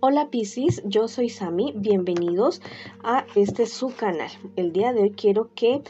Hola Piscis, yo soy Sami, bienvenidos a su canal. El día de hoy quiero que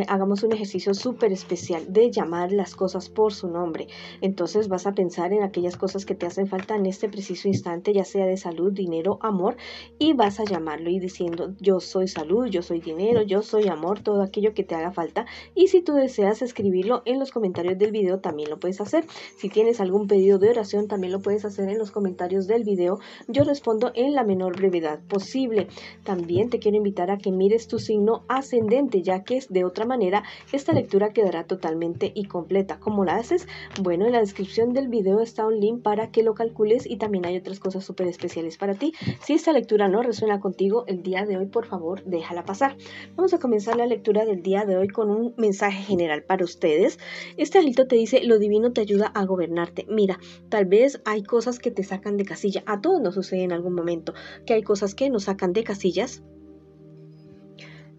hagamos un ejercicio súper especial de llamar las cosas por su nombre. Entonces vas a pensar en aquellas cosas que te hacen falta en este preciso instante, ya sea de salud, dinero, amor, y vas a llamarlo y diciendo yo soy salud, yo soy dinero, yo soy amor, todo aquello que te haga falta. Y si tú deseas escribirlo en los comentarios del video, también lo puedes hacer. Si tienes algún pedido de oración, también lo puedes hacer en los comentarios del video. Yo respondo en la menor brevedad posible. También te quiero invitar a que mires tu signo ascendente, ya que de otra manera esta lectura quedará totalmente incompleta. ¿Cómo la haces? Bueno, en la descripción del video está un link para que lo calcules y también hay otras cosas súper especiales para ti. Si esta lectura no resuena contigo el día de hoy, por favor, déjala pasar. Vamos a comenzar la lectura del día de hoy con un mensaje general para ustedes. Este angelito te dice, lo divino te ayuda a gobernarte. Mira, tal vez hay cosas que te sacan de casilla. A todos nos sucede en algún momento que hay cosas que nos sacan de casillas.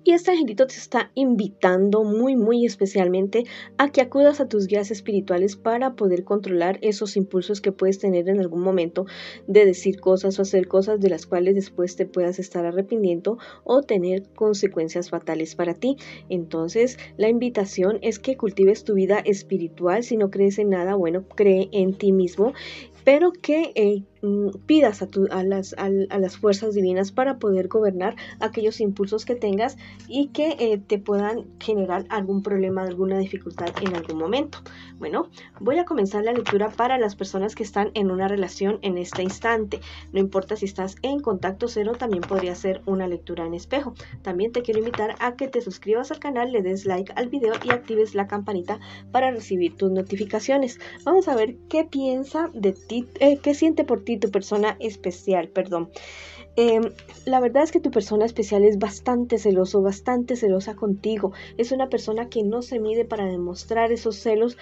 Y este angelito te está invitando muy especialmente a que acudas a tus guías espirituales para poder controlar esos impulsos que puedes tener en algún momento de decir cosas o hacer cosas de las cuales después te puedas estar arrepintiendo o tener consecuencias fatales para ti. Entonces la invitación es que cultives tu vida espiritual. Si no crees en nada, bueno, cree en ti mismo, pero que pidas a las fuerzas divinas para poder gobernar aquellos impulsos que tengas y que te puedan generar algún problema, alguna dificultad en algún momento. Bueno, voy a comenzar la lectura para las personas que están en una relación en este instante. No importa si estás en contacto cero, también podría ser una lectura en espejo. También te quiero invitar a que te suscribas al canal, le des like al video y actives la campanita para recibir tus notificaciones. Vamos a ver qué piensa de ti, qué siente por ti tu persona especial, perdón. La verdad es que tu persona especial es bastante celoso, bastante celosa contigo. Es una persona que no se mide para demostrar esos celos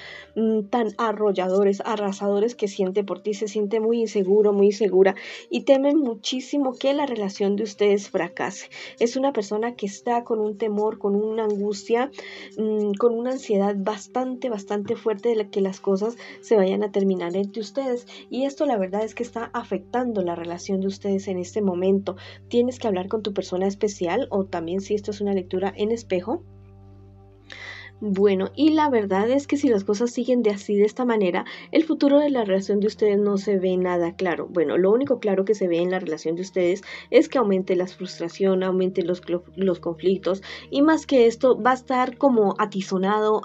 tan arrolladores, arrasadores que siente por ti. Se siente muy inseguro, muy insegura y teme muchísimo que la relación de ustedes fracase. Es una persona que está con un temor, con una angustia, con una ansiedad bastante fuerte de que las cosas se vayan a terminar entre ustedes. Y esto la verdad es que está afectando la relación de ustedes en este momento. Tienes que hablar con tu persona especial, o también si esto es una lectura en espejo. Bueno, y la verdad es que si las cosas siguen de esta manera, el futuro de la relación de ustedes no se ve nada claro. Bueno, lo único claro que se ve en la relación de ustedes es que aumente la frustración, aumente los conflictos, y más que esto va a estar como atizonado,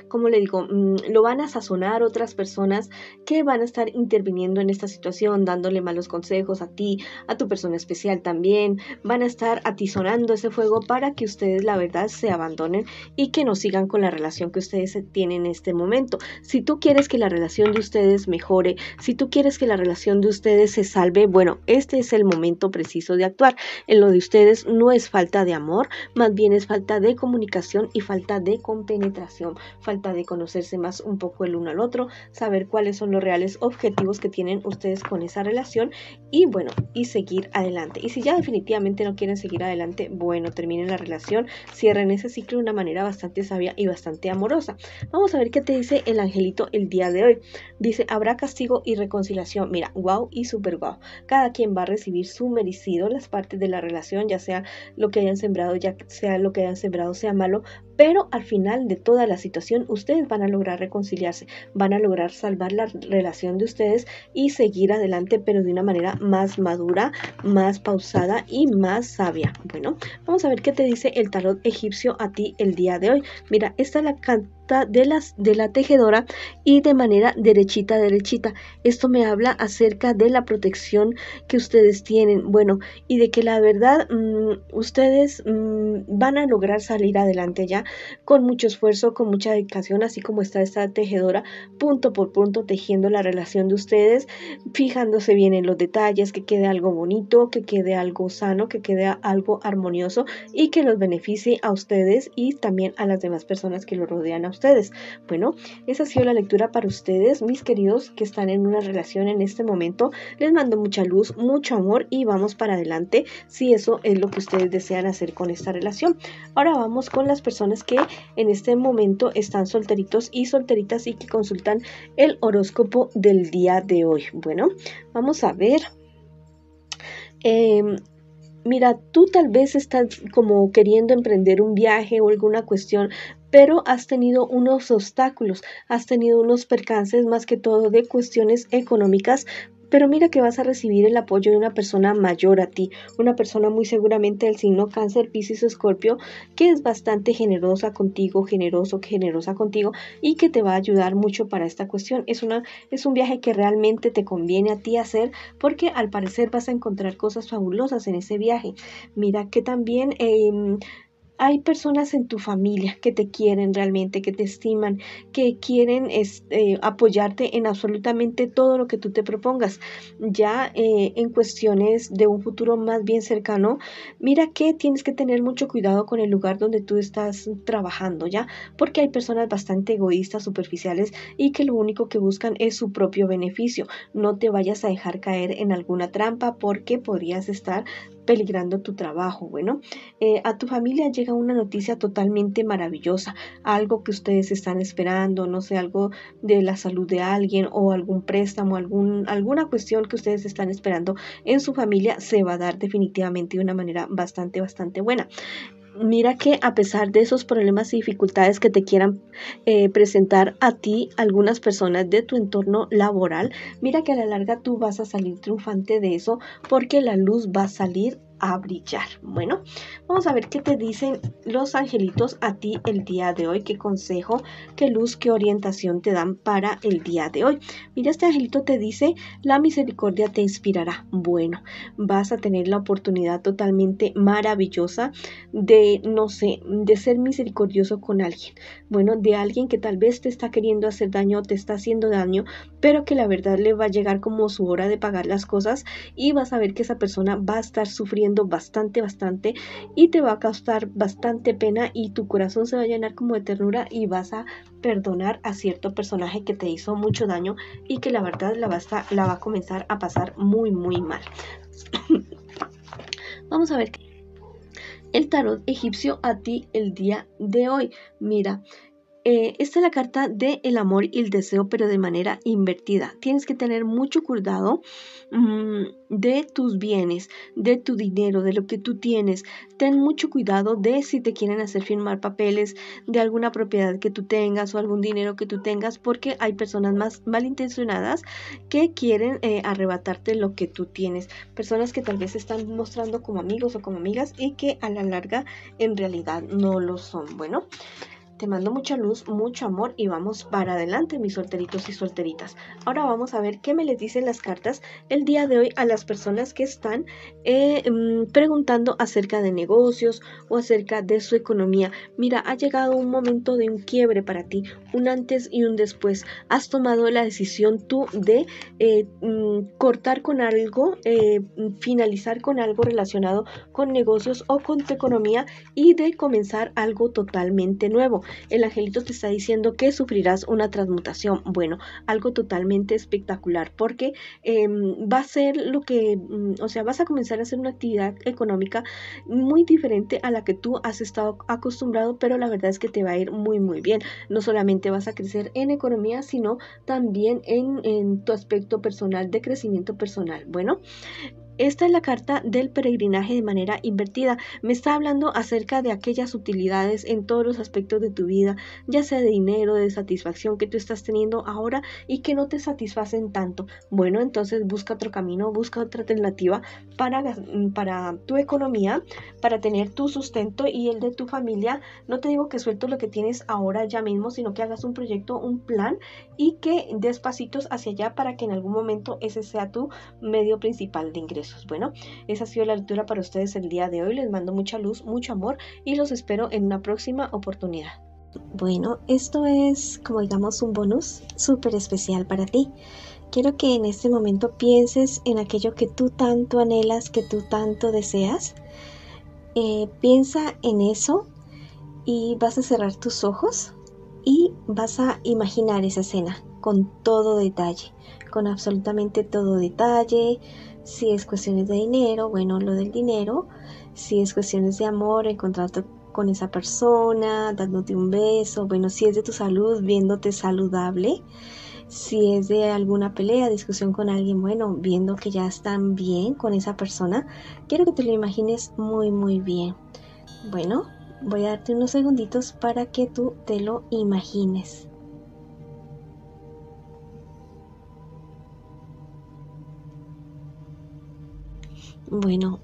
como le digo, lo van a sazonar otras personas que van a estar interviniendo en esta situación, dándole malos consejos a ti, a tu persona especial también. Van a estar atizonando ese fuego para que ustedes la verdad se abandonen y que no sigan con la relación que ustedes tienen en este momento. Si tú quieres que la relación de ustedes mejore, si tú quieres que la relación de ustedes se salve, bueno, este es el momento preciso de actuar. En lo de ustedes no es falta de amor, más bien es falta de comunicación y falta de compenetración, falta de conocerse más un poco el uno al otro, saber cuáles son los reales objetivos que tienen ustedes con esa relación y bueno, y seguir adelante. Y si ya definitivamente no quieren seguir adelante, bueno, terminen la relación, cierren ese ciclo de una manera bastante sabia y bastante amorosa. Vamos a ver qué te dice el angelito el día de hoy. Dice, habrá castigo y reconciliación. Mira, wow y super wow. Cada quien va a recibir su merecido, las partes de la relación, ya sea lo que hayan sembrado, ya sea lo que hayan sembrado sea malo, pero al final de toda la situación ustedes van a lograr reconciliarse, van a lograr salvar la relación de ustedes y seguir adelante, pero de una manera más madura, más pausada y más sabia. Bueno, vamos a ver qué te dice el tarot egipcio a ti el día de hoy. Mira, esta es la carta de la tejedora y de manera derechita. Esto me habla acerca de la protección que ustedes tienen, bueno, y de que la verdad ustedes van a lograr salir adelante ya con mucho esfuerzo, con mucha dedicación, así como está esta tejedora punto por punto tejiendo la relación de ustedes, fijándose bien en los detalles, que quede algo bonito, que quede algo sano, que quede algo armonioso y que los beneficie a ustedes y también a las demás personas que lo rodean a ustedes. Bueno, esa ha sido la lectura para ustedes, mis queridos que están en una relación en este momento. Les mando mucha luz, mucho amor y vamos para adelante si eso es lo que ustedes desean hacer con esta relación. Ahora vamos con las personas que en este momento están solteritos y solteritas y que consultan el horóscopo del día de hoy. Bueno, vamos a ver Em, Mira, tú tal vez estás como queriendo emprender un viaje o alguna cuestión, pero has tenido unos obstáculos, has tenido unos percances más que todo de cuestiones económicas. Pero mira que vas a recibir el apoyo de una persona mayor a ti, una persona muy seguramente del signo Cáncer, Piscis o Escorpio, que es bastante generosa contigo, generosa contigo y que te va a ayudar mucho para esta cuestión. Es un viaje que realmente te conviene a ti hacer porque al parecer vas a encontrar cosas fabulosas en ese viaje. Mira que también hay personas en tu familia que te quieren realmente, que te estiman, que quieren apoyarte en absolutamente todo lo que tú te propongas. Ya en cuestiones de un futuro más bien cercano, mira que tienes que tener mucho cuidado con el lugar donde tú estás trabajando, ¿ya? Porque hay personas bastante egoístas, superficiales y que lo único que buscan es su propio beneficio. No te vayas a dejar caer en alguna trampa porque podrías estar peligrando tu trabajo. Bueno, a tu familia llega una noticia totalmente maravillosa, algo que ustedes están esperando, no sé, algo de la salud de alguien o algún préstamo, alguna cuestión que ustedes están esperando en su familia se va a dar definitivamente de una manera bastante buena. Mira que a pesar de esos problemas y dificultades que te quieran presentar a ti algunas personas de tu entorno laboral, mira que a la larga tú vas a salir triunfante de eso porque la luz va a salir a brillar. Bueno, vamos a ver qué te dicen los angelitos a ti el día de hoy, qué consejo, qué luz, qué orientación te dan para el día de hoy. Mira, este angelito te dice, la misericordia te inspirará. Bueno, vas a tener la oportunidad totalmente maravillosa de, no sé, de ser misericordioso con alguien. Bueno, de alguien que tal vez te está queriendo hacer daño, te está haciendo daño, pero que la verdad le va a llegar como su hora de pagar las cosas y vas a ver que esa persona va a estar sufriendo bastante y te va a causar bastante pena y tu corazón se va a llenar como de ternura y vas a perdonar a cierto personaje que te hizo mucho daño y que la verdad la va a comenzar a pasar muy mal. Vamos a ver el tarot egipcio a ti el día de hoy. Mira, esta es la carta de el amor y el deseo, pero de manera invertida. Tienes que tener mucho cuidado de tus bienes, de tu dinero, de lo que tú tienes. Ten mucho cuidado de si te quieren hacer firmar papeles de alguna propiedad que tú tengas o algún dinero que tú tengas, porque hay personas más malintencionadas que quieren arrebatarte lo que tú tienes. Personas que tal vez se están mostrando como amigos o como amigas y que a la larga en realidad no lo son. Bueno, te mando mucha luz, mucho amor y vamos para adelante, mis solteritos y solteritas. Ahora vamos a ver qué me les dicen las cartas el día de hoy a las personas que están preguntando acerca de negocios o acerca de su economía. Mira, ha llegado un momento de un quiebre para ti, un antes y un después. Has tomado la decisión tú de cortar con algo, finalizar con algo relacionado con negocios o con tu economía y de comenzar algo totalmente nuevo. El angelito te está diciendo que sufrirás una transmutación. Bueno, algo totalmente espectacular porque va a ser lo que, o sea, vas a comenzar a hacer una actividad económica muy diferente a la que tú has estado acostumbrado, pero la verdad es que te va a ir muy bien. No solamente vas a crecer en economía, sino también en tu aspecto personal, de crecimiento personal. Bueno, esta es la carta del peregrinaje de manera invertida. Me está hablando acerca de aquellas utilidades en todos los aspectos de tu vida, ya sea de dinero, de satisfacción que tú estás teniendo ahora y que no te satisfacen tanto. Bueno, entonces busca otro camino, busca otra alternativa para tu economía, para tener tu sustento y el de tu familia. No te digo que sueltes lo que tienes ahora ya mismo, sino que hagas un proyecto, un plan y que des pasitos hacia allá para que en algún momento ese sea tu medio principal de ingresos. Bueno, esa ha sido la lectura para ustedes el día de hoy. Les mando mucha luz, mucho amor y los espero en una próxima oportunidad. Bueno, esto es como digamos un bonus súper especial para ti. Quiero que en este momento pienses en aquello que tú tanto anhelas, que tú tanto deseas. Piensa en eso y vas a cerrar tus ojos y vas a imaginar esa escena con todo detalle, con absolutamente todo detalle. Si es cuestiones de dinero, bueno, lo del dinero. Si es cuestiones de amor, encontrarte con esa persona, dándote un beso. Bueno, si es de tu salud, viéndote saludable. Si es de alguna pelea, discusión con alguien, bueno, viendo que ya están bien con esa persona, quiero que te lo imagines muy, muy bien. Bueno, voy a darte unos segunditos para que tú te lo imagines. Bueno,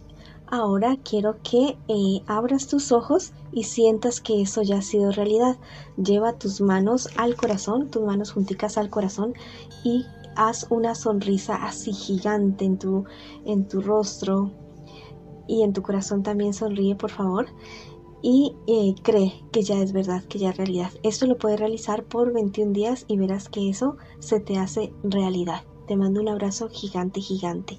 ahora quiero que abras tus ojos y sientas que eso ya ha sido realidad. Lleva tus manos al corazón, tus manos junticas al corazón y haz una sonrisa así gigante en tu rostro y en tu corazón también sonríe, por favor. Y cree que ya es verdad, que ya es realidad. Esto lo puedes realizar por 21 días y verás que eso se te hace realidad. Te mando un abrazo gigante, gigante.